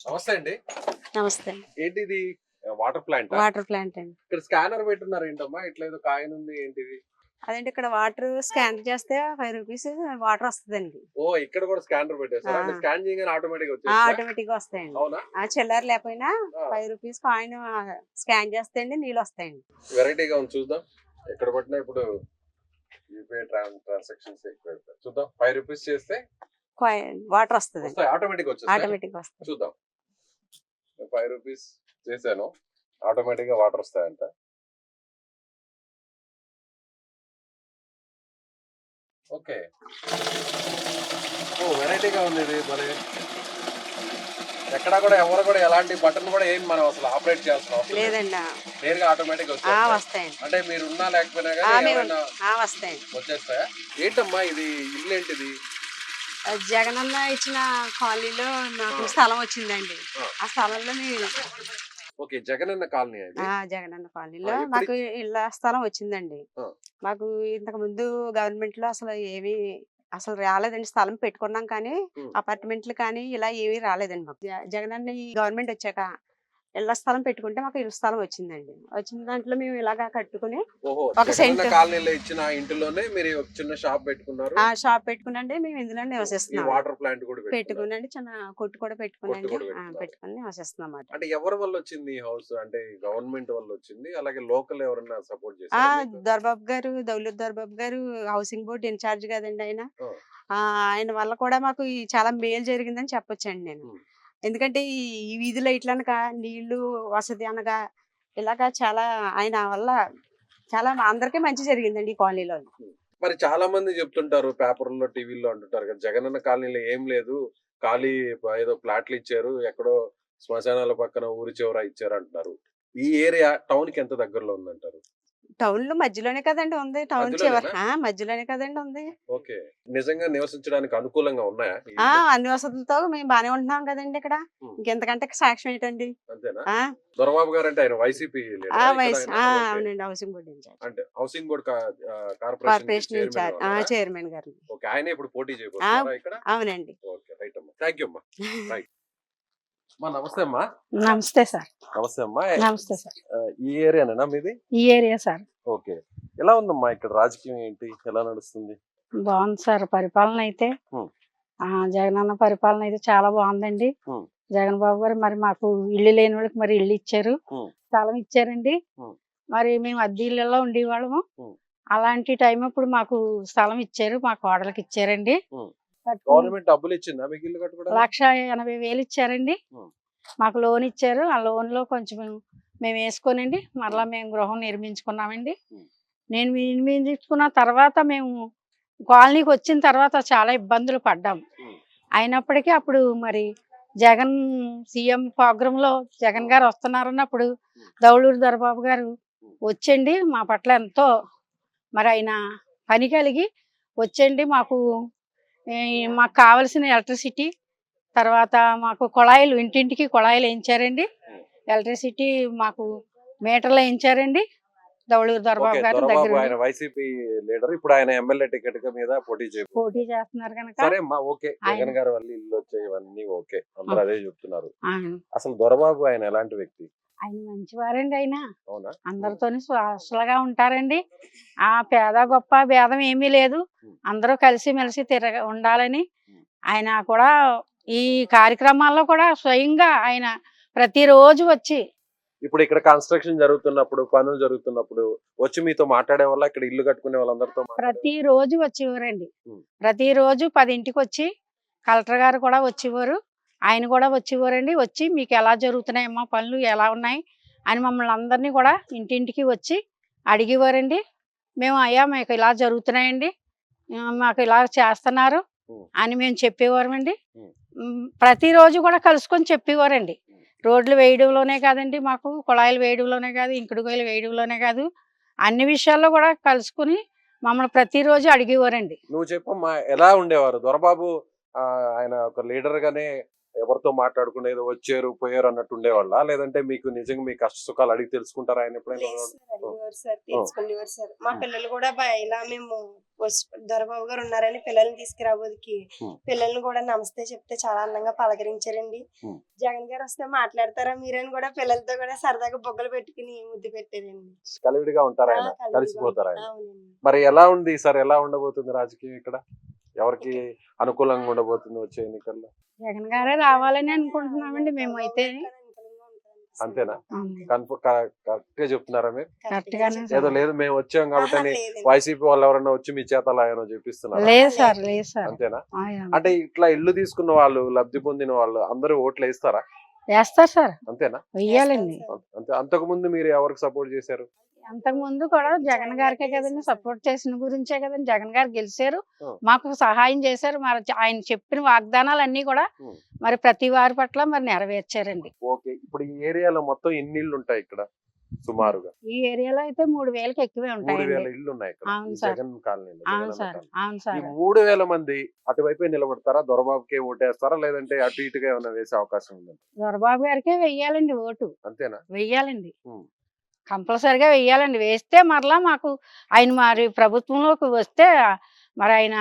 నమస్తే అండి. నమస్తే. ఏంటిది? వాటర్ ప్లాంటా? వాటర్ ప్లాంట్ అండి. ఇక్కడ స్కానర్ పెట్టున్నారు ఏంటమ్మా? ఇట్లా ఏదో కాయిన్ ఉంది ఏంటిది? అదేంటి ఇక్కడ వాటర్ స్కాన్ చేస్తే ₹5 వాటర్ వస్తదండి. ఓహ్! ఇక్కడ కూడా స్కానర్ పెట్టేసారా? అంటే ఆ! స్కాన్ చేయగానే ఆటోమేటిక్‌గా వచ్చేస్తదా? ఆటోమేటిక్‌గా వస్తాయండి. అవునా? చిల్లర లేకపోయినా ఆ! ₹5 కాయిన్ స్కాన్ చేస్తే అండి నీళ్ళొస్తాయండి. వెరైటీగా ఉంది చూద్దాం. ఎక్కడ పట్టినా ఇప్పుడు యూపీఐ ట్రాన్సాక్షన్స్ ఎక్కువైపోయాయి. చూద్దాం. ₹5 చేస్తే కాయిన్ వాటర్ వస్తదండి. వస్తాయి. ఆటోమేటిక్‌గా వచ్చేస్తాయా? ఆటోమేటిక్‌గా వస్తాయి. చూద్దాం. నేను ₹5 చేశాను. ఆటోమేటిక్‌గా వాటర్ వస్తాయంట. ఓకే. ఓహ్! వెరైటీగా ఉంది ఇది భలే. ఎక్కడా కూడా ఎవరు కూడా ఎలాంటి బటన్ కూడా ఏం మనం అసలు ఆపరేట్ చేయాల్సిన అవసరం లేదు. లేదండి. నేరుగా ఆటోమేటిక్‌గా వచ్చేస్తాయి. వస్తాయండి. అంటే మీరు ఉన్నా లేకపోయినా గానీ ఏమైనా వస్తాయండి. వచ్చేస్తాయా? ఏంటమ్మా ఇది? ఇల్లు ఏంటిది? జగనన్న ఇచ్చిన కాలనీలో నాకు ఆ! స్థలం వచ్చిందండి. ఆ! ఆ స్థలంలో మేము ఓకే. జగనన్న కాలనీ అది? జగనన్న కాలనీలో ఇప్పుడు మాకు ఇళ్ళ స్థలం వచ్చిందండి. ఆ! మాకు ఇంతకు ముందు గవర్నమెంట్‌లో అసలు రాలేదండి. స్థలం పెట్టుకున్నాం కానీ, హ్మ్. అపార్ట్మెంట్లు కానీ ఇలా ఏమీ రాలేదండి మాకు. జగనన్న ఈ గవర్నమెంట్ వచ్చాక ఇళ్ళ స్థలం పెట్టుకుంటే మాకు ఇళ్ళ స్థలం వచ్చిందండి. వచ్చిన దాంట్లో మేము ఇలాగా కట్టుకుని ఓహో! ఒక జగనన్న సెంటు కాలనీలో ఇచ్చిన ఇంటిలోనే మీరు ఒక చిన్న షాప్ పెట్టుకున్నారు. షాప్ పెట్టుకునండి మేము ఇందులోనే ఈ నివసిస్తున్నాం. వాటర్ ప్లాంట్ కూడా పెట్టుకున్నారు. పెట్టుకునండి చిన్న కొట్టు కూడా కొట్టు పెట్టుకునండి. కూడా పెట్టుకున్నారు. పెట్టుకొని నివసిస్తున్నామాట. అంటే ఎవరి వల్ల వచ్చింది ఈ హౌస్? అంటే గవర్నమెంట్ వల్ల వచ్చింది. అలాగే లోకల్ ఎవరన్నా సపోర్ట్ ఆ! చేసారా మీకు? దౌలత్ దొరబాబు గారు హౌసింగ్ బోర్డ్ ఇన్‌చార్జ్ కదండీ ఆయన. ఆ! ఆయన వల్ల కూడా మాకు చాలా మేలు జరిగిందని చెప్పొచ్చండి నేను. హ్మ్. ఎందుకంటే ఈ వీధి లైట్లనక, నీళ్ళు వసతి అనగా ఇలాగ చాలా ఆయన వల్ల చాలా అందరికీ మంచి జరిగిందండి ఈ కాలనీలో. హ్మ్. మరి చాలా మంది చెప్తుంటారు పేపర్‌లో, టీవీల్లో అంటుంటారు కదా! జగనన్న కాలనీలో ఏం లేదు. ఖాళీ ఏదో ప్లాట్లు ఇచ్చారు. ఎక్కడో శ్మశానాల పక్కన ఊరి చివర ఇచ్చారంటున్నారు. ఈ ఏరియా టౌన్‌కి ఎంత దగ్గరలో ఉందంటారు? టౌన్‌లో మధ్యలోనే కదండీ ఉంది. టౌన్ చివర మధ్యలోనేనా? మధ్యలోనే కదండీ ఉంది. ఓకే. నిజంగా నివసించడానికి అనుకూలంగా ఉన్నాయా ఈ ఇల్లు? అన్ని వసతులతో మేము బానే ఉంటున్నాం కదండీ ఇక్కడ. హ్మ్. ఇంకెంతకంటే సాక్ష్యం ఏంటండి? అంతేనా? ఆ! దొరబాబు గారంటే ఆయన వైసీపీ లీడరా ఇక్కడ వయసు ఆయన? ఓకే. అవునండి. Housing board incharge. అంటే హౌసింగ్ బోర్డ్ కార్పొరేషన్‌కి కార్పొరేషన్ చైర్మన్‌గా ఇన్‌చార్జ్ ఉన్నారా? చైర్మన్ గారు. ఓకే. ఆయనే ఇప్పుడు పోటీ ఆ! చేయబోతున్నారా ఇక్కడ? అవునండి. ఓకే. రైట్ అమ్మా. థాంక్ యూ అమ్మా. రైట్. అమ్మా నమస్తే అమ్మా. నమస్తే సార్. నమస్తే అమ్మా. నమస్తే సార్. ఈ ఏరియానేనా మీది? ఈ ఏరియా సార్. ఓకే. ఎలా ఉందమ్మా ఇక్కడ రాజకీయం ఏంటి? ఎలా నడుస్తుంది? బావుంది సార్. పరిపాలన అయితే హ్మ్. జగనన్న పరిపాలన అయితే చాలా బావుందండి. హ్మ్. జగన్ బాబు గారు మరి మాకు ఇల్లు లేని వాళ్ళకి మరి ఇల్లు ఇచ్చారు. హ్మ్. స్థలం ఇచ్చారండి. హ్మ్. మరి మేము అద్దె ఇళ్ళలో ఉండేవాళ్ళము. హ్మ్. అలాంటి టైం అప్పుడు మాకు స్థలం ఇచ్చారు. మా కోడలికి ఇచ్చారండి. హ్మ్. కట్టుకుని గవర్నమెంట్ డబ్బులు ఇచ్చిందా మీకు ఇల్లు కట్టుకోవడానికి? 1,80,000 ఇచ్చారండి. హ్మ్. మాకు లోన్ ఇచ్చారు. ఆ లోన్‌లో కొంచెం మేము వేసుకోనండి మరలా మేము గృహం నిర్మించుకున్నామండి. హ్మ్. నేను నిర్మించుకున్న తర్వాత మేము కాలనీకి వచ్చిన తర్వాత చాలా ఇబ్బందులు పడ్డాం. హ్మ్. అయినప్పటికీ అప్పుడు మరి జగన్ సీఎం ప్రోగ్రామ్‌లో జగన్ గారు వస్తున్నారన్నప్పుడు దౌలూరు దొరబాబు గారు వచ్చండి మా పట్ల ఎంతో మరి ఆయన పని కలిగి వచ్చండి మాకు కావాల్సిన ఎలక్ట్రిసిటీ తర్వాత మాకు కుళాయిలు ఇంటింటికి కుళాయిలు వేయించారండి. ఎలక్ట్రిసిటీ మాకు మీటర్లు వేయించారండి. దౌలూరు ఓకే. దొరబాబు గారు దొరబాబు దగ్గరుండి ఆయన వైసీపీ లీడర్. ఇప్పుడు ఆయన ఎమ్మెల్యే టికెట్ మీద పోటీ పోటీ చేయబోతున్నారు. చేస్తున్నారు కనుక సరే అమ్మా. ఓకే. ఆయన జగన్ గారి వల్ల ఇల్లు వచ్చాయి ఇవన్నీ ఓకే. అందరూ అదే చెప్తున్నారు. ఆయన అసలు దొరబాబు ఆయన ఎలాంటి వ్యక్తి? ఆయన మంచివారండి ఆయన. అవునా? హ్మ్. అందరితోని స్వస్థలుగా ఉంటారండి. పేద గొప్ప భేదం ఏమీ లేదు. హ్మ్. అందరూ కలిసిమెలిసి ఉండాలని హ్మ్. ఆయన కూడా ఈ కార్యక్రమాల్లో కూడా స్వయంగా ఆయన ప్రతిరోజు వచ్చి ఇప్పుడు ఇక్కడ కన్‌స్ట్రక్షన్ జరుగుతున్నప్పుడు, పనులు జరుగుతున్నప్పుడు వచ్చి మీతో మాట్లాడే వాళ్ళా? ఇక్కడ ఇల్లు కట్టుకునే వాళ్ళందరితో మాట్లాడేవాళ్ళా? ప్రతిరోజు వచ్చేవారండి. హ్మ్. ప్రతిరోజు 10ంటికి వచ్చి కలెక్టర్ గారు కూడా వచ్చేవారు. ఆయన కూడా వచ్చేవారండి. వచ్చి మీకు ఎలా జరుగుతున్నాయమ్మా పనులు ఎలా ఉన్నాయి అని మమ్మల్ని అందరినీ కూడా ఇంటింటికి వచ్చి అడిగేవారండి. మేము అయ్యా మీకు ఇలా జరుగుతున్నాయండి. మాకు ఇలా చేస్తున్నారు హ్మ్. అని మేము చెప్పేవారమండి. హ్మ్. ప్రతిరోజు కూడా కలుసుకొని చెప్పేవారండి. రోడ్లు వేయడంలోనే కాదండి మాకు కుళాయిలు వేయడంలోనే కాదు, ఇంకుడుగోయలు వేయడంలోనే కాదు అన్ని విషయాల్లో కూడా కలుసుకొని మమ్మల్ని ప్రతిరోజు అడిగేవారండి. నువ్వు చెప్పమ్మా ఎలా ఉండేవారు? దొరబాబు ఆయన ఒక లీడర్ గానే ఎవరితో మాట్లాడకుండా ఏదో వచ్చారు పోయారు అన్నట్టు ఉండేవాళ్ళ, లేదంటే మీకు నిజంగా మీ కష్ట సుఖాలు అడిగి తెలుసుకుంటారా ఆయన ఎప్పుడైనా? లేదు సార్, అడిగేవారు సార్, తెలుసుకునేవారు సార్. మా పిల్లలు కూడా ఇలా మేము దొరబాబు గారు ఉన్నారని పిల్లల్ని తీసుకురాబోదికి పిల్లల్ని కూడా నమస్తే చెప్తే చాలా అందంగా పలకరించారండి. జగన్ గారు వస్తే మాట్లాడతారా మీరని కూడా పిల్లలతో కూడా సరదాగా బొగ్గలు పెట్టుకుని ముద్దు పెట్టారండి. కలివిడిగా ఉంటారు ఆయన, కలిసిపోతారు ఆయన. అవునండి. మరి ఎలా ఉంది సార్, ఎలా ఉండబోతుంది రాజకీయం ఇక్కడ? ఎవరికి అనుకూలంగా ఉండబోతుంది వచ్చే ఎన్నికల్లో? జగన్ గారే రావాలని అనుకుంటున్నామండి మేము అయితే. అంతేనా? కరెక్ట్ గా చెప్తున్నారా మీరు? కరెక్ట్ గానే ఏదో లేదు మేము వచ్చాం కాబట్టి అని వైసీపీ వాళ్ళు ఎవరన్నా వచ్చి మీ చేత లాయనో చెప్పిస్తున్నారు? లేదు సార్, లేదు సార్. అంతేనా? అంటే ఇట్లా ఇల్లు తీసుకున్న వాళ్ళు, లబ్ధి పొందిన వాళ్ళు అందరూ ఓట్లు వేస్తారా? వేస్తారు సార్. అంతేనా? వెయ్యాలండి. అంతే. అంతకు ముందు మీరు ఎవరికి సపోర్ట్ చేశారు? అంతకు ముందు కూడా జగన్ గారికే కదండి సపోర్ట్ చేసిన గురించే కదండి జగన్ గారు గెలిచారు, మాకు సహాయం చేశారు. మరి ఆయన చెప్పిన వాగ్దానాలు అన్ని కూడా మరి ప్రతి వారి పట్ల మరి నెరవేర్చారండి. ఓకే, ఇప్పుడు ఈ ఏరియాలో మొత్తం ఎన్ని ఇళ్ళు ఉంటాయి ఇక్కడ సుమారుగా? ఈ ఏరియాలో అయితే 3000కి ఎక్కువే ఉంటాయి. 3000 ఇళ్ళు ఉన్నాయి ఇక్కడ అవును ఈ సార్. జగన్ కాలనీలో. అవును సార్, అవును ఈ సార్. 3000 మంది అటువైపే నిలబడతారా? దొరబాబుకే ఓటేస్తారా, లేదంటే అటు ఇటుగా ఏమైనా వేసే అవకాశం ఉందా? దొరబాబు గారికే వెయ్యాలండి ఓటు. అంతేనా? వెయ్యాలండి, కంపల్సరిగా వెయ్యాలండి. వేస్తే మరలా మాకు ఆయన మరి ప్రభుత్వంలోకి వస్తే మరి ఆయన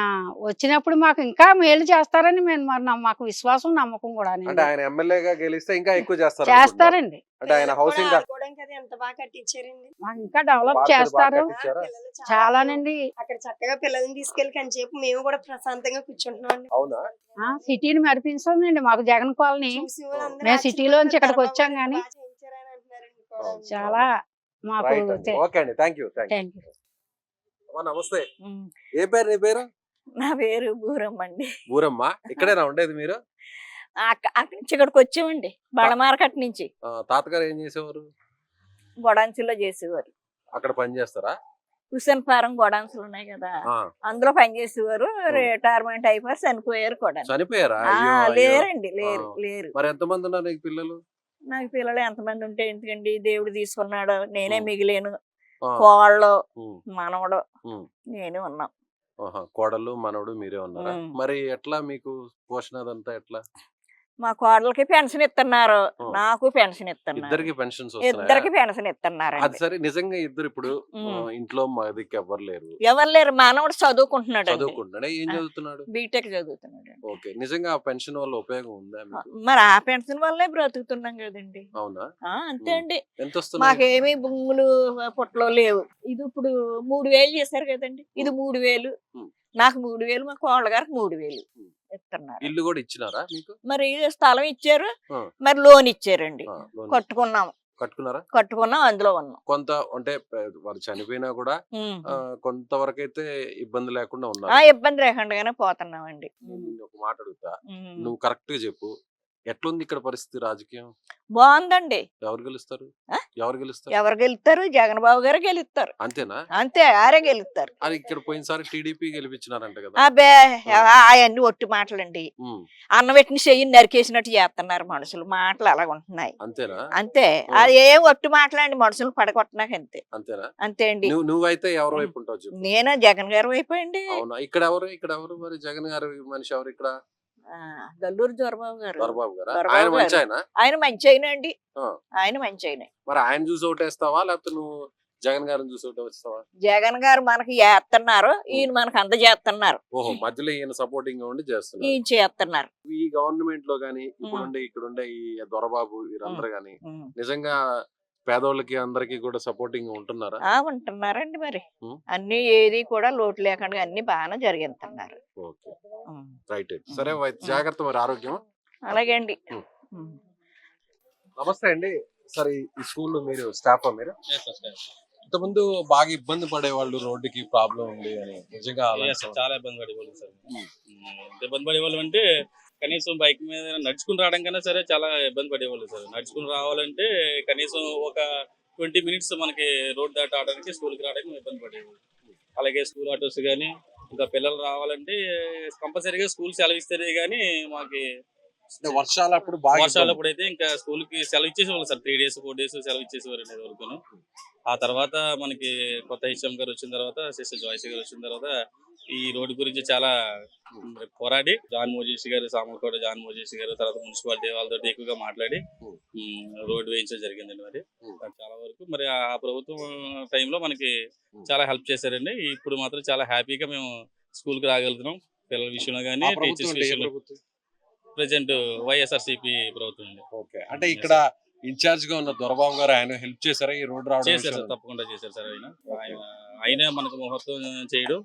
వచ్చినప్పుడు మాకు ఇంకా మేలు చేస్తారని మేము మరి మాకు విశ్వాసం, నమ్మకం కూడా. అంటే ఆయన ఎమ్మెల్యేగా గెలిస్తే ఇంకా ఎక్కువ చేస్తారు చేస్తారండి. అంటే ఆయన హౌసింగ్ ఎంత బాగా కట్టించారండి. మాకు ఇంకా డెవలప్ చేస్తారు చాలానండి. అక్కడ చక్కగా పిల్లల్ని తీసుకెళ్లి కంచేపు మేము కూడా ప్రశాంతంగా కూర్చుంటున్నాం. అవునా? సిటీని మరిపించండి మాకు జగన్ కాలనీ. మేము సిటీలోంచి ఇక్కడికి వచ్చాం కానీ చాలా మాకు. ఓకే అండి, థ్యాంక్ యూ. Thank you. నమస్తే, ఏ పేరు నీ పేరు? నా పేరు బూరమ్మ అండి. బూరమ్మ, ఇక్కడేనా ఉండేది మీరు? అక్కడి నుంచి ఇక్కడికి వచ్చామండి, బళ్ళ మార్కెట్ నుంచి. తాతగారు ఏం చేసేవారు? గొడాన్సులో చేసేవారు. అక్కడ పని చేస్తారా? హుసేన్ ఫారం గొడాన్సులు ఉన్నాయి కదా, అందులో పని చేసేవారు. రిటైర్మెంట్ అయిపోయారు, చనిపోయారు కూడా. చనిపోయారా? లేరండి, లేరు లేరు. మరి ఎంతమంది ఉన్నారు నీకు పిల్లలు? నాకు పిల్లలు ఎంతమంది ఉంటే ఎందుకండి, దేవుడు తీసుకున్నాడు, నేనే మిగిలేను. కోళ్ళు, మనవడు, నేను ఉన్నాం. కోడలు మనవడు మీరే ఉన్నారా? మరి ఎట్లా మీకు పోషణ అదంతా ఎట్లా? మా కోడలకి పెన్షన్ ఇస్తున్నారు, నాకు పెన్షన్ ఇస్తున్నారు. ఇద్దరికి పెన్షన్స్ ఇద్దరికి పెన్షన్ ఇస్తున్నారు. అది సరే, నిజంగా ఇద్దరు ఇప్పుడు ఇంట్లో మాదికి ఎవరు లేరు? ఎవరు లేరు. మానవుడు చదువుకుంటున్నాడు. చదువుకుంటున్నాడు. ఏం చదువుతున్నాడు? బీటెక్ చదువుతున్నాడు. ఓకే, నిజంగా ఆ పెన్షన్ వల్ల ఉపయోగం ఉందా? మరి ఆ పెన్షన్ వల్లే బ్రతుకుతున్నాం కదండి. అవునా? అంతే అండి. ఎంత వస్తుంది? మాకేమీ భూములు పుట్టలో లేవు. ఇది ఇప్పుడు 3000 చేశారు కదండి, ఇది 3000. నాకు 3000, మా కోళ్ళ గారికి 3000 ఇస్తున్నారు. ఇల్లు కూడా ఇచ్చినారా మీకు? మరి స్థలం ఇచ్చారు, మరి లోన్ ఇచ్చారండి. కట్టుకున్నాం, అందులో ఉన్నాం. కొంత అంటే వాళ్ళు చనిపోయినా కూడా కొంతవరకు అయితే ఇబ్బంది లేకుండా ఉన్నారు. ఇబ్బంది లేకుండానే పోతున్నామండి. ఒక మాట అడుగుతా, నువ్వు కరెక్ట్ గా చెప్పు, ఎట్లుంది ఇక్కడ పరిస్థితి రాజకీయం? బాగుందండి. ఎవరు గెలుస్తారు? ఎవరు గెలుస్తారు? ఎవరు గెలుస్తారు? జగన్ బాబు గారు గెలుస్తారు. అంతేనా? అంతే, ఆరే గెలుస్తారు. అది ఇక్కడ పోయినసారి టీడీపీ గెలిపించినారంట కదా? అబ్బే, అవన్నీ ఒట్టి మాటలండి. అన్న పెట్టిన చెయ్యి నరికేసినట్టు చేస్తున్నారు మనుషులు. మాటలు అలాగ ఉంటున్నాయి. అంతేనా? అంతే, అది ఏం ఒట్టి మాటలండి, మనుషులు పడగొట్టనాక అంతే. అంతేనా? అంతే అండి. నువ్వైతే ఎవరు వైపు ఉంటావు? నేను జగన్ గారి వైపు అండి. అవునా? ఇక్కడ ఎవరు మరి జగన్ గారి మనిషి ఎవరు ఇక్కడ? దల్లూరు దొరబాబు గారు. ఆయన మంచి ఆయన అండి, ఆయన మంచి ఆయన. మరి ఆయన చూసి ఓటేస్తావా, లేకపోతే నువ్వు జగన్ గారిని చూసి ఓటేస్తావా? జగన్ గారు మనకి చేస్తున్నారు, ఈయన మనకు అంత చేస్తున్నారు. ఓహో, మధ్యలో ఈయన సపోర్టింగ్ గా ఉండి చేస్తున్నారు. ఈయన చేస్తున్నారు. ఈ గవర్నమెంట్ లో గానీ ఇక్కడుండే ఈ దొరబాబు వీరందరూ గానీ నిజంగా పేదోళ్ళకి అందరికి కూడా సపోర్టింగ్ ఉంటున్నారా? ఉంటున్నారండి. మరి అన్ని ఏది కూడా లోటు లేకుండా అన్ని బాగానే జరిగిస్తున్నారు. రైట్, సరే, జాగ్రత్త మరి, ఆరోగ్యం. అలాగే అండి. నమస్తే అండి. సరే, ఈ స్కూల్లో మీరు స్టాఫ్ మీరు? ఇంతకుముందు బాగా ఇబ్బంది పడేవాళ్ళు, రోడ్డుకి ప్రాబ్లం ఉంది అని, నిజంగా చాలా ఇబ్బంది పడేవాళ్ళు సార్. ఇబ్బంది పడేవాళ్ళు అంటే కనీసం బైక్ మీద నడుచుకుని రావడం కన్నా సరే చాలా ఇబ్బంది పడేవాళ్ళు సార్. నడుచుకుని రావాలంటే కనీసం ఒక 20 minutes మనకి రోడ్ దాటి ఆడడానికి, స్కూల్కి రావడానికి ఇబ్బంది పడేవాళ్ళు. అలాగే స్కూల్ ఆటోస్ కానీ, ఇంకా పిల్లలు రావాలంటే కంపల్సరీగా స్కూల్ సెలవు ఇస్తేనే కానీ మాకు. వర్షాలప్పుడు అయితే ఇంకా స్కూల్కి సెలవు ఇచ్చేసేవాళ్ళు సార్. 3 days 4 days సెలవు ఇచ్చేసేవారు వరకు. ఆ తర్వాత మనకి కొత్త హెచ్ఎం గారు వచ్చిన తర్వాత సిస్టర్ జాయిసీ గారు వచ్చిన తర్వాత ఈ రోడ్డు గురించి చాలా పోరాడి జాన్ మోజేసి గారు, సామర్లకోట జాన్ మోజేసి గారు, తర్వాత మున్సిపాలిటీ వాళ్ళతో ఎక్కువగా మాట్లాడి రోడ్డు వేయించడం జరిగిందండి. మరి చాలా వరకు మరి ఆ ప్రభుత్వం టైంలో మనకి చాలా హెల్ప్ చేశారండి. ఇప్పుడు మాత్రం చాలా హ్యాపీగా మేము స్కూల్కి రాగలుగుతున్నాం. పిల్లల విషయంలో కానీ టీచర్స్ విషయంలో. ప్రెసెంట్ వైఎస్ఆర్సీపీ ప్రభుత్వం అండి. ఓకే, అంటే ఇక్కడ ఇన్ఛార్జ్ గా ఉన్న దొరబాబు గారు ఆయన హెల్ప్ చేశారా ఈ రోడ్ రావడం చేశారు సార్, విషయంలో? తప్పకుండా చేశారు సార్. ఆయనే మనకు ముహూర్తం చేయడం,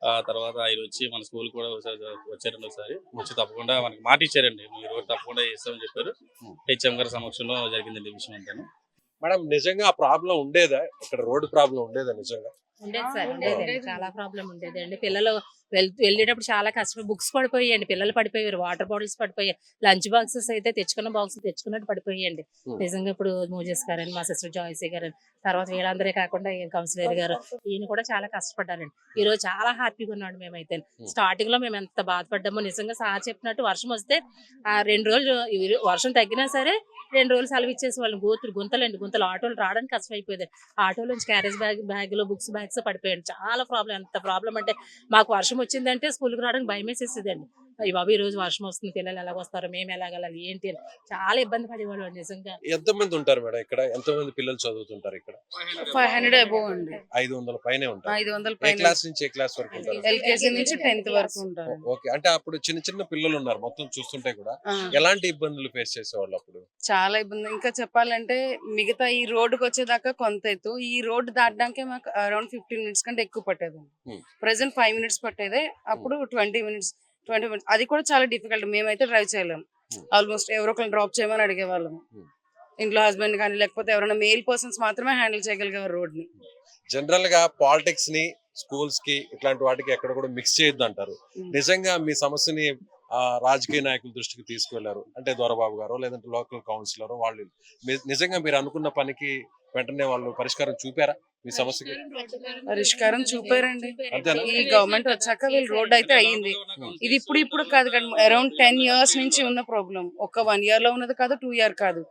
ఆ తర్వాత ఆయన వచ్చి మన స్కూల్ కూడా వచ్చారండి. ఒకసారి వచ్చి తప్పకుండా మనకి మాట ఇచ్చారండి, మీ రోడ్ తప్పకుండా చేస్తామని చెప్పారు. హెచ్ఎం గారి సమక్షంలో జరిగిందండి ఈ విషయం అంతా. మేడం, నిజంగా ఆ ప్రాబ్లం ఉండేదా? ఇక్కడ రోడ్ ప్రాబ్లం ఉండేదా నిజంగా? ఉండేది సార్, ఉండేదండి. చాలా ప్రాబ్లం ఉండేదండి. పిల్లలు వెళ్ళేటప్పుడు చాలా కష్టం. బుక్స్ పడిపోయాయండి, పిల్లలు పడిపోయారు, వాటర్ బాటిల్స్ పడిపోయాయి, లంచ్ బాక్సెస్ అయితే తెచ్చుకున్న బాక్స్ తెచ్చుకున్నట్టు పడిపోయాయండి. నిజంగా ఇప్పుడు మోజెస్ గారని, మా సిస్టర్ జాయిసీ గారని, తర్వాత వీళ్ళందరే కాకుండా కౌన్సిలర్ గారు, ఈయన కూడా చాలా కష్టపడ్డారండి. ఈ రోజు చాలా హ్యాపీగా ఉన్నాడు. మేమైతే స్టార్టింగ్ లో మేము ఎంత బాధపడ్డామో నిజంగా. సార్ చెప్పినట్టు వర్షం వస్తే 2 రోజులు వర్షం తగ్గినా సరే 2 రోజులు సెలవు ఇచ్చేసి వాళ్ళని గుంతలు ఆటోలు రావడానికి కష్టం అయిపోయేది. ఆటోలో నుంచి క్యారేజ్ బ్యాగ్ లో బుక్స్ బ్యాగ్స్ పడిపోయాడు. చాలా ప్రాబ్లం. ఎంత ప్రాబ్లం అంటే మాకు వర్షం వచ్చిందంటే స్కూల్కి రావడానికి భయం వేసేసేదండి. అయ్యి బాబు ఈ రోజు వర్షం వస్తుంది, పిల్లలు ఎలాగొస్తారు, మేము ఎలాగెళ్ళాలి ఏంటి అని చాలా ఇబ్బంది పడేవాళ్ళు నిజంగా. ఎంతమంది ఉంటారు మేడం ఇక్కడ? ఎంతమంది పిల్లలు చదువుతుంటారు ఇక్కడ? 500 అబోవ్ అండి. 500 పైనే ఉంటారు. 500 ఏ పైన. క్లాస్ నుంచి ఏ క్లాస్ వరకు ఉంటారు? ఎల్కేజీ నుంచి 10th వరకు ఉంటారు. ఓకే, అంటే అప్పుడు చిన్న చిన్న పిల్లలు ఉన్నారు మొత్తం చూస్తుంటే కూడా ఎలాంటి ఇబ్బందులు ఫేస్ చేసేవాళ్ళు అప్పుడు? చాలా ఇబ్బంది. ఇంకా చెప్పాలంటే మిగతా ఈ రోడ్డుకి వచ్చేదాకా కొంత ఎత్తు, ఈ రోడ్డు దాటడానికే మాకు అరౌండ్ 15 మినిట్స్ కంటే ఎక్కువ పట్టేది. ప్రెసెంట్ 5 మినిట్స్ పట్టేదే, అప్పుడు 20 మినిట్స్. అది కూడా చాలా డిఫికల్ట్. మేమైతే డ్రైవ్ చేయలేము. ఆల్మోస్ట్ ఎవరో ఒకరిని డ్రాప్ చేయమని అడిగేవాళ్ళము. ఇంట్లో హస్బెండ్ కానీ లేకపోతే ఎవరైనా మేల్ పర్సన్స్ మాత్రమే హ్యాండిల్ చేయగలిగేవారు రోడ్ ని. జనరల్ గా పాలిటిక్స్ ని స్కూల్స్ కి ఇట్లాంటి వాటికి ఎక్కడ కూడా మిక్స్ చేయొద్దు అంటారు. నిజంగా మీ సమస్యని రాజకీయ నాయకుల దృష్టికి తీసుకువెళ్లారు అంటే దొరబాబు గారు లేదంటే లోకల్ కౌన్సిలర్ వాళ్ళు నిజంగా మీరు అనుకున్న పనికి వెంటనే వాళ్ళు పరిష్కారం చూపారా మీ సమస్యకి? పరిష్కారం చూపారండి. అంతేనా? ఈ గవర్నమెంట్ వచ్చాక వీళ్ళు రోడ్ అయితే అయ్యింది. ఇది ఇప్పుడు కాదు కానీ అరౌండ్ 10 years నుంచి ఉన్న ప్రాబ్లం. ఒక 1 year లో ఉన్నది కాదు, 2 year కాదు.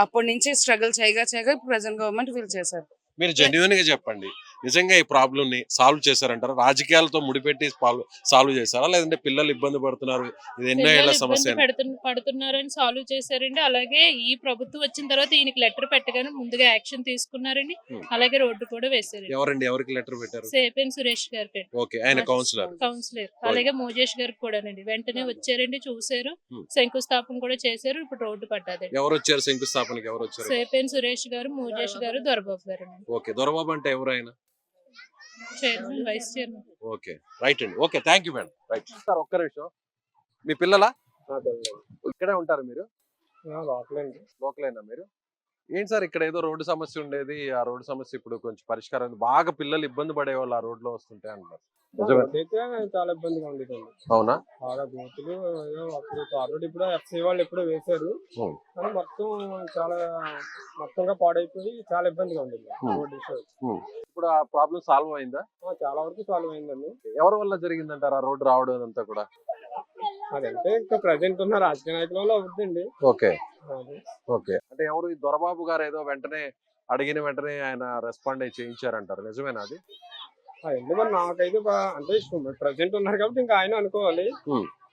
అప్పటి నుంచి స్ట్రగుల్ చేయగా ఇప్పుడు ప్రెసెంట్ గవర్నమెంట్ వీళ్ళు చేశారు. మీరు జెన్యున్ గా చెప్పండి, నిజంగా ఈ ప్రాబ్లం ని సాల్వ్ చేశారంటారా? రాజకీయాలతో ముడిపెట్టి సాల్వ్ చేశారా లేదంటే పిల్లలు ఇబ్బంది పడుతున్నారు ఇది ఎన్నో ఏళ్ల సమస్య పడుతున్నారని సాల్వ్ చేశారండి. అలాగే ఈ ప్రభుత్వం వచ్చిన తర్వాత ఈయనకి లెటర్ పెట్టగానే ముందుగా యాక్షన్ తీసుకున్నారండి. అలాగే రోడ్డు కూడా వేశారు. ఎవరండి? ఎవరికి లెటర్ పెట్టారు? సేపెన్ సురేష్ గారు పెట్టారు. ఓకే, ఆయన కౌన్సిలర్. అలాగే మోజేష్ గారికి కూడానండి. వెంటనే వచ్చారండి, చూసారు, శంకుస్థాపన కూడా చేశారు. ఇప్పుడు రోడ్డు పడ్డది. ఎవరు వచ్చారు శంకుస్థాపనకి? ఎవరు వచ్చారు? సేపెన్ సురేష్ గారు, మోజేష్ గారు, దొరబాబు గారు. ఓకే, దొరబాబు అంటే ఎవరు? ఆయన chairman, vice chairman. Okay, right అండి. Okay, thank you madam. Right sir, ఒక్క నిమిషం. మీ పిల్లలా? ఇక్కడే ఉంటారు మీరు? లోకలేనా మీరు? ఏంటి సార్ ఇక్కడ ఏదో రోడ్డు సమస్య ఉండేది, ఆ రోడ్డు సమస్య ఇప్పుడు కొంచెం పరిష్కారం అయింది. బాగా పిల్లలు ఇబ్బంది పడేవాళ్ళు ఆ రోడ్ లో వస్తుంటే అంటారు. చాలా ఇబ్బందిగా ఉండేదండి. అవునా? బాగా గోతులు అప్పుడు ఆల్రెడీ ఇప్పుడు ఎఫ్సీ వాళ్ళు ఎప్పుడో వేశారు కానీ మొత్తంగా పాడైపోయి చాలా ఇబ్బందిగా ఉండేది రోడ్ ఇష్యూ. ఇప్పుడు ఆ ప్రాబ్లం సాల్వ్ అయిందా? చాలా వరకు సాల్వ్ అయిందండి. ఎవరి వల్ల జరిగిందంటారు ఆ రోడ్డు రావడం అంతా కూడా? అదంటే ఇంకా ప్రజెంట్ ఉన్న రాజకీయ నాయకుల వల్ల అవుతుందండి. ఓకే ఓకే, అంటే ఎవరు? ఈ దొరబాబు గారు ఏదో వెంటనే అడిగిన వెంటనే ఆయన రెస్పాండ్ అయ్యి చేయించారంటారు, నిజమేనా అది? అదండి మరి నాకైతే అంటే ప్రజెంట్ ఉన్నారు కాబట్టి ఇంకా ఆయన అనుకోవాలి.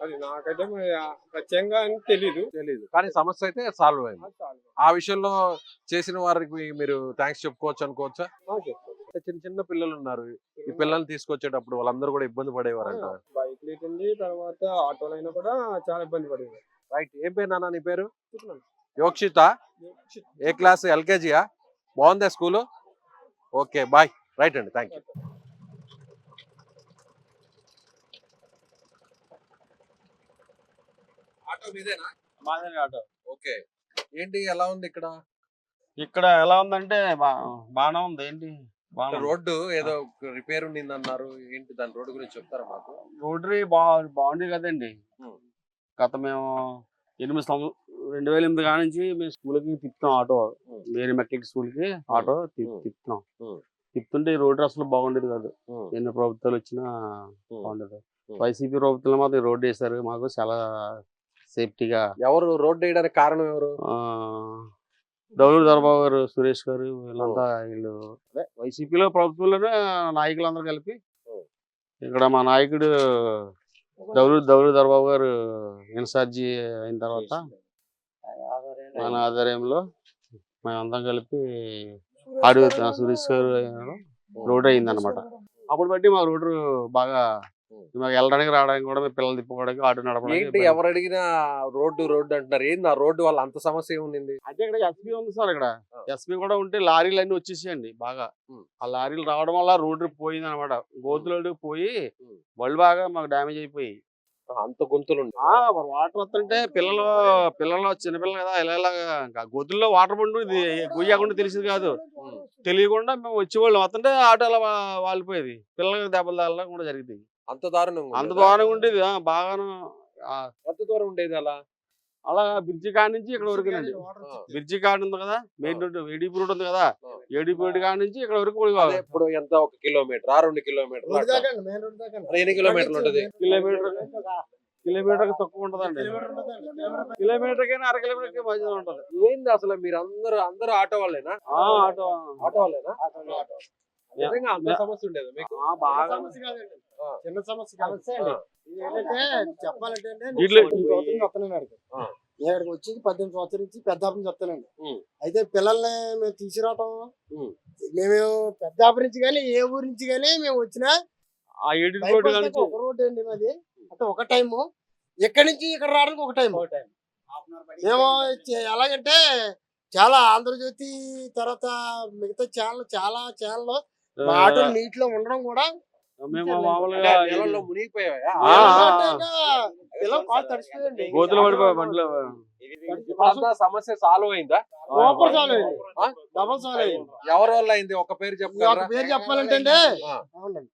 అది నాకైతే ప్రత్యేకంగా తెలీదు కానీ సమస్య అయితే సాల్వ్ అయింది. ఆ విషయంలో చేసిన వారికి మీరు థ్యాంక్స్ చెప్పుకోవచ్చు అనుకోవచ్చా? చిన్న చిన్న పిల్లలు ఉన్నారు, ఈ పిల్లల్ని తీసుకొచ్చేటప్పుడు వాళ్ళందరూ కూడా ఇబ్బంది పడేవారంట. బైక్ లేదండి, తర్వాత ఆటోలు అయినా కూడా చాలా ఇబ్బంది పడేవారు. రైట్, ఏం పేరు నాన్న నీ పేరు? యోక్షిత. ఏ క్లాస్? ఎల్కేజీయా? బాగుందా స్కూలు? Okay, bye. రైట్ అండి, థ్యాంక్ యూ. ఆటో మీదేనా? మాదే ఆటో. ఓకే, ఏంటి ఎలా ఉంది ఇక్కడ? ఇక్కడ ఎలా ఉందంటే బాగానే ఉంది. ఏంటి రోడ్డు ఏదో రిపేర్ ఉండింది అన్నారు, ఏంటి దాని రోడ్డు గురించి చెప్తారా మాకు? రోడ్డు బాగుంది కదండి. గత మేము 2008 కాడ నుంచి మేము స్కూల్కి తిప్పుతాం ఆటో. మేరీ మెట్రిక్ స్కూల్కి ఆటో తిప్పుతున్నాం. తిప్పుతుంటే ఈ రోడ్డు అసలు బాగుండేది కాదు. ఎన్ని ప్రభుత్వాలు వచ్చినా బాగుండేది. వైసీపీ ప్రభుత్వంలో మాత్రం రోడ్డు వేశారు, మాకు చాలా సేఫ్టీగా. ఎవరు రోడ్డు వేయడానికి కారణం? ఎవరు? దౌలూరు దొరబాబు గారు, సురేష్ గారు వీళ్ళంతా వీళ్ళు అదే వైసీపీలో ప్రభుత్వంలోనే నాయకులందరూ కలిపి ఇక్కడ మా నాయకుడు దౌలూరు దొరబాబు గారు ఇన్ఛార్జి అయిన తర్వాత మన ఆధ్వర్యంలో మేమందరం కలిపి సురేష్ గారు రోడ్ అయింది అనమాట. అప్పుడు బట్టి మా రోడ్డు బాగా మాకు వెళ్ళడానికి రావడానికి కూడా మేము పిల్లలు తిప్పుకోవడానికి ఆటో ఏంటి నడపడానికి ఎవరు అడిగినా రోడ్డు రోడ్డు అంటున్నారు. ఏంది ఆ రోడ్డు వల్ల అంత సమస్య ఏముంది? అంటే ఇక్కడ ఎస్పీ ఉంది సార్. ఇక్కడ ఎస్పీ కూడా ఉంటే లారీలు అన్ని వచ్చేసాయండి బాగా. ఆ లారీలు రావడం వల్ల రోడ్డు పోయింది అనమాట. గోతులు పోయి బళ్ళు బాగా మాకు డ్యామేజ్ అయిపోయి అంత గొంతులు వాటర్ వస్తుంటే పిల్లలు చిన్నపిల్లలు కదా ఇలా గోతుల్లో వాటర్ పండు ఇది గొయ్యకుండా తెలిసింది కాదు. తెలియకుండా మేము వచ్చేవాళ్ళు వస్తుంటే ఆటో అలా వాలిపోయేది. పిల్లలకి దెబ్బలు తగలడం కూడా జరిగింది. అంత దారుణం అంత దూరంగా ఉండేది బాగాను. ఎంత దూరం ఉండేది అలా? అలా బ్రిడ్జి కాడ నుంచి ఇక్కడ వరకునండి. బ్రిడ్జి కాడ ఉంది కదా, మెయిన్ రోడ్ ఏడీపీ రోడ్ ఉంది కదా, ఏడీపీ రోడ్ కాడ నుంచి ఇక్కడ వరకు ఇప్పుడు ఎంత 1 కిలోమీటర్ 2 కిలోమీటర్లు ఎన్ని కిలోమీటర్లు ఉంటది? కిలోమీటర్ తక్కువ ఉంటదండి. కిలోమీటర్కైనా 1/2 కిలోమీటర్ మధ్య ఉంటది. ఏంది అసలు మీరు అందరూ ఆటో వాళ్ళేనా? ఆటో వాళ్ళేనా? నిజంగా అంత సమస్య ఉండేది మీకు? బాగా చిన్న సమస్య అండి. ఏంటంటే చెప్పాలంటే ఇక్కడికి వచ్చి 18 సంవత్సరాల నుంచి పెద్దాపు నుంచి వస్తానండి. అయితే పిల్లల్ని మేము తీసుకురావటం మేము పెద్దాపు నుంచి కానీ ఏ ఊరు నుంచి కానీ మేము వచ్చినా ఒక రోడ్డు అండి మాది. అంటే ఒక టైము ఎక్కడి నుంచి ఇక్కడ రావడానికి ఒక టైం. మేము ఎలాగంటే చాలా ఆంధ్రజ్యోతి తర్వాత మిగతా ఛానల్ ఆటో నీటిలో ఉండడం కూడా మేము మామూలుగా మునిగిపోయావా? తడిచిపోయండి. గోతులు పడిపోయి బండ్లు. సమస్య సాల్వ్ అయిందా? డబల్ సాల్వ్ అయింది. ఎవరి వల్ల అయింది? ఒక పేరు పేరు చెప్పాలంటే అవునండి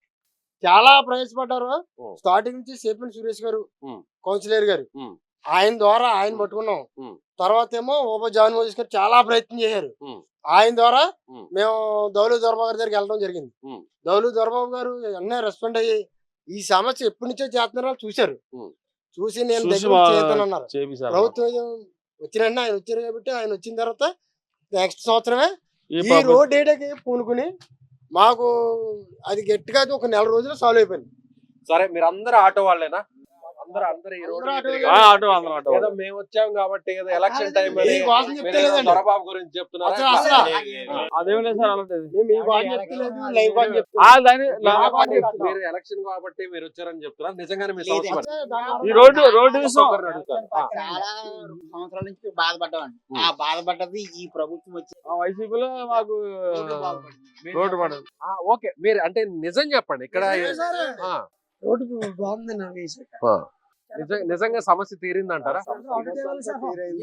చాలా ప్రయాసపడ్డారు. స్టార్టింగ్ నుంచి సేపల్లి సురేష్ గారు కౌన్సిలర్ గారు ఆయన ద్వారా ఆయన పట్టుకున్నాం. తర్వాత ఏమో ఓబో జాన్ మోజెస్ గారు చాలా ప్రయత్నం చేశారు. ఆయన ద్వారా మేము దౌలూరు దొరబాబు గారి దగ్గరికి వెళ్ళడం జరిగింది. దౌలూరు దొరబాబు గారు అన్నీ రెస్పాండ్ అయ్యి ఈ సమస్య ఎప్పటి నుంచో చేస్తున్నారో చూశారు. చూసి నేను చేస్తానన్నారు. ప్రభుత్వం వచ్చిన ఆయన వచ్చారు కాబట్టి ఆయన వచ్చిన తర్వాత నెక్స్ట్ సంవత్సరమే ఈ రోడ్ ఏడాకి పూనుకుని మాకు అది గట్టిగా ఒక 1 నెల రోజులు సాల్వ్ అయిపోయింది. సరే మీరు అందరూ ఆటో వాళ్ళేనా? అందరూ ఈ రోడ్డు ఏదో మేము వచ్చాం కాబట్టి ఏదో ఎలక్షన్ టైం దొరబాబు గురించి చెప్తున్నారు. అదేం లేదు సార్. మీరు ఎలక్షన్ కాబట్టి మీరు వచ్చారని చెప్తున్నారు. నిజంగానే మీ సమస్య ఈ రోడ్డు చాలా సంవత్సరాల నుంచి బాధపడ్డామండి. ఆ బాధపడ్డది ఈ ప్రభుత్వం వచ్చి వైసీపీలో మాకు రోడ్డు పడదు. ఓకే మీరు అంటే నిజం చెప్పండి. ఇక్కడ రోడ్డు బాగుందండి. నిజంగా సమస్య తీరిందంటారా?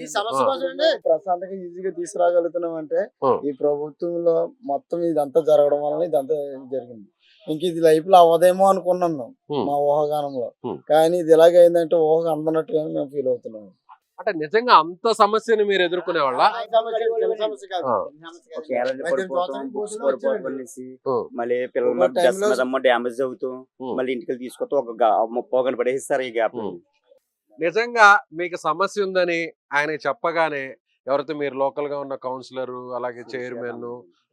ఈ సమస్య కోసం ప్రశాంతంగా ఈజీగా తీసుకురాగలుగుతున్నాం అంటే ఈ ప్రభుత్వంలో మొత్తం ఇదంతా జరగడం వల్ల ఇదంతా జరిగింది. ఇంక ఇది లైఫ్ లో అవ్వదేమో అనుకున్నాం మేము మా ఊహాగానంలో. కానీ ఇది ఎలాగైందంటే ఊహకు అందనట్టుగా మేము ఫీల్ అవుతున్నాం. అంటే నిజంగా అంత సమస్యను మీరు ఎదుర్కొనే వాళ్ళ? మళ్ళీ పిల్లలు డ్యామేజ్ అవుతూ మళ్ళీ ఇంటికి తీసుకొస్తూ ఒక 30 గంట పడేస్తారు ఈ గ్యాప్. నిజంగా మీకు సమస్య ఉందని ఆయన చెప్పగానే ఎవరైతే మీరు లోకల్ గా ఉన్న కౌన్సిలర్ అలాగే చైర్మన్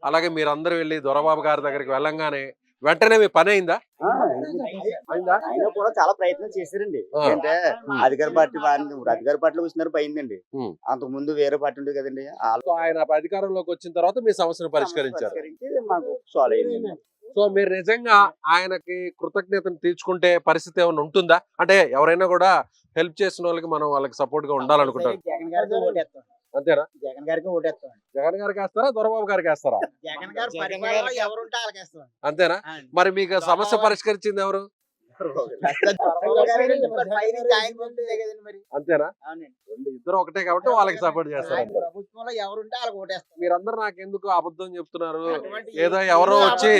అలాగే మీరందరూ వెళ్ళి దొరబాబు గారి దగ్గరికి వెళ్ళంగానే వెంటనే మీ పని అయిందా? ఆయన కూడా చాలా ప్రయత్నం చేశారండి. అంటే అధికార పార్టీలో వచ్చినారు పోయిందండి. అంతకు ముందు వేరే పార్టీ ఉంది కదండి. ఆయన అధికారంలోకి వచ్చిన తర్వాత మీ సమస్యను పరిష్కరించారు. మాకు సాల్వ్ అయింది. సో మీరు నిజంగా ఆయనకి కృతజ్ఞతను తీర్చుకుంటే పరిస్థితి ఏమైనా ఉంటుందా? అంటే ఎవరైనా కూడా హెల్ప్ చేసిన వాళ్ళకి మనం వాళ్ళకి సపోర్ట్ గా ఉండాలనుకుంటారు. జగన్ గారికి ఓటేస్తాం. అంతేనా? జగన్ గారికి ఓటేస్తాం. జగన్ గారికి వేస్తారా దొరబాబు గారికి వేస్తారా? జగన్ గారు పరిపాలనలో ఎవరుంటే వాళ్ళకి వేస్తాం. అంతేనా? మరి మీకు సమస్య పరిష్కరించింది ఎవరు? అంతేనా? ఇద్దరు ఒకటే కాబట్టి వాళ్ళకి సపోర్ట్ చేస్తారు. ప్రభుత్వంలో ఎవరుంటే వాళ్ళకి ఓటేస్తాం. మీరందరూ నాకు ఎందుకు అబద్ధం చెప్తున్నారు? ఏదో ఎవరో వచ్చి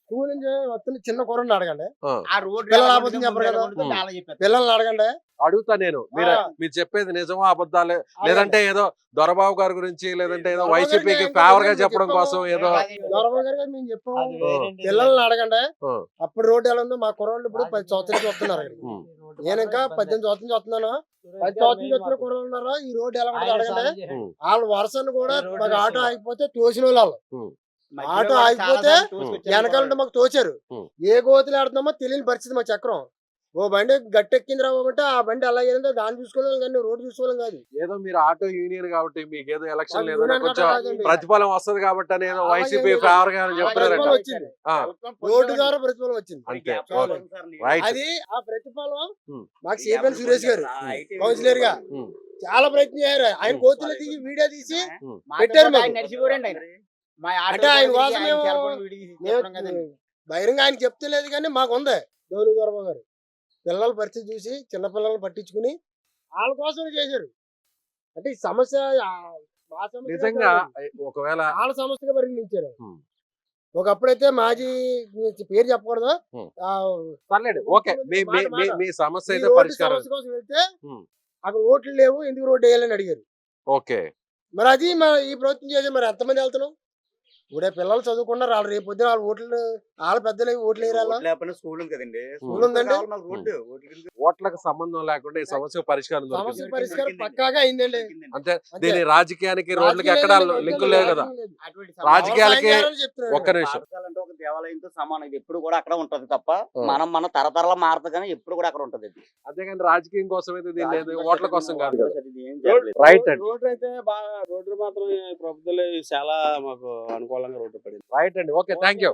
స్కూల్ నుంచి వస్తున్న చిన్న కూరని అడగండి, ఆ, ఆ రోడ్డు పిల్లలు ఎలా ఆపదని ఉంటుందో, చెప్పరు ముందు ఎలా కదా. ఉంటుందో చాలా చెప్పారు. పిల్లల్ని అడగండి. అడుగుతా నేను. మీరు ఆ. మీరు చెప్పేది నిజమా అబద్ధాలే, లేదంటే ఏదో దొరబాబు గారి గురించి, లేదంటే ఏదో దొరబాబు గారికి వైసీపీకి ఇంకా ఫేవర్ గా మేము చెప్పడం చెప్పాము. కోసం ఏదో దొరబాబు గారు మేము చెప్పాము, అది వేరేండి, ఇది పిల్లల్ని అడగండి. ఆ, అప్పుడు రోడ్డు ఎలా ఉందో మా కుర్రోళ్ళు ఇప్పుడు 10 సంవత్సరాల నుంచి వస్తున్నారు అక్కడికి. ఉమ్, నేను ఇంకా 18 సంవత్సరాల నుంచి వస్తున్నాను. 10 సంవత్సరాల నుంచి వచ్చిన కుర్రోళ్ళు ఉన్నారు. ఈ రోడ్డు ఎలా ఉంటుందో అడగండి. ఉమ్, వాళ్ళ వరుసను కూడా ఈ రోడ్డు మాకు ఆటో విషయంలో. ఆగిపోతే తోసిన వాళ్ళు ఉమ్, మధ్యలో ఆటో కూడా ఆగిపోతే చాలా సార్లు తోసుకొచ్చారు వెనకాల కుర్రాళ్ళు. మాకు తోచారు. ఉమ్. ఏ గోతులు ఆడుతున్నామో తెలియని పరిస్థితి మా చక్రం. ఓ బండి గట్టెక్కింది రాబోమంటే ఆ బండి ఎలా అయ్యిందో దాన్ని చూసుకోలేం కానీ రోడ్డు చూసుకోలేం కాదు. ఏదో మీరు ఆటో యూనియన్ కాబట్టి మీకు ఏదో ఎలక్షన్ మాకు లేదో యూనియన్ కొంచెం గట్రా కాదండి. ప్రతిఫలం వస్తది కాబట్టి అని ఏదో అలాగే వైసీపీ లేదు. ఫేవర్ గా ప్రతిఫలం చెప్తున్నారంట. వచ్చింది. ఆ, రోడ్డు ద్వారా ప్రతిఫలం వచ్చింది. అంతే. చాలు. రైట్. అది ఆ ప్రతిఫలం ఉమ్, మాకు సిపిఎన్ సురేష్ గారు కౌన్సిలర్ గా ఉమ్, చాలా ప్రయత్నం చేశారు. ఆయన ఉమ్. గోతులు దిగి వీడియో తీసి ఉమ్, పెట్టారు మాకు. నడిచిపోరండి ఆయన. మా ఆటో అంటే ఆయన కూడా కోసం తిరిగి మేము- ఆయన సెల్ ఫోన్ వీడియో తీసి చెప్పడం కదండి. బహిరంగ ఆయన చెప్తలేదు కానీ మాకు ఉంది. దౌలు దొరబాబు గారు పిల్లల పరిస్థితి చూసి చిన్నపిల్లల్ని పట్టించుకుని వాళ్ళ కోసం చేశారు. అంటే ఈ సమస్య మా సమస్య నిజంగా కాదు. ఒకవేళ వాళ్ళ సమస్యగా పరిగణించారు. ఉమ్. ఒకప్పుడైతే మాజీ పేరు చెప్పకూడదు. ఉమ్. ఆ, పర్లేదు, ఓకే. మీ మీ మాట, మాట. మీ సమస్య ఈ అయితే రోడ్డు పరిష్కారం. సమస్య కోసం వెళ్తే ఉమ్. అక్కడ ఓట్లు లేవు, ఎందుకు రోడ్డు వేయాలని అడిగారు. ఓకే. మరి అది ఈ ప్రభుత్వం చేసి మరి ఎంతమంది వెళ్తున్నాం? ఇప్పుడే పిల్లలు చదువుకున్నారు. వాళ్ళు రేపు పొద్దున వాళ్ళ ఓట్లు వాళ్ళ పెద్దలు ఓట్లు వేయాలా? లేకపోతే స్కూల్ ఉంది కదండి. స్కూల్ ఉందండి. కావాలి మాకు రోడ్డు. ఓట్లకి ఓట్లకు సంబంధం లేకుండా ఈ సమస్య పరిష్కారం సమస్య దొరికింది. పరిష్కారం పక్కాగా అయిందండి. అంతే. అంతే. దీని రాజకీయానికి రోడ్లకి ఎక్కడ లింకులు లేవు కదా. అటువంటి రాజకీయాలకి సాయం చెప్తున్నారు. ఒక్క నిమిషం. పాఠశాల అంటే ఒక దేవాలయంతో సమానం. ఇది ఎప్పుడు కూడా అక్కడ ఉంటది తప్ప ఆ. మన తరతరాల మారదు కానీ ఎప్పుడు కూడా అక్కడ ఉంటది. ఇది. అంతేగాని రాజకీయం కోసం అయితే దీని లేదు, ఓట్ల కోసం కాదు కదా. ఇది ఏం జరగలేదు. రైట్ అండి. రోడ్డు అయితే బాగా రోడ్డు మాత్రం ప్రభుత్వాలు చాలా మాకు అనుకూలంగా రోడ్డు పడింది. రైట్ అండి. Okay, thank you.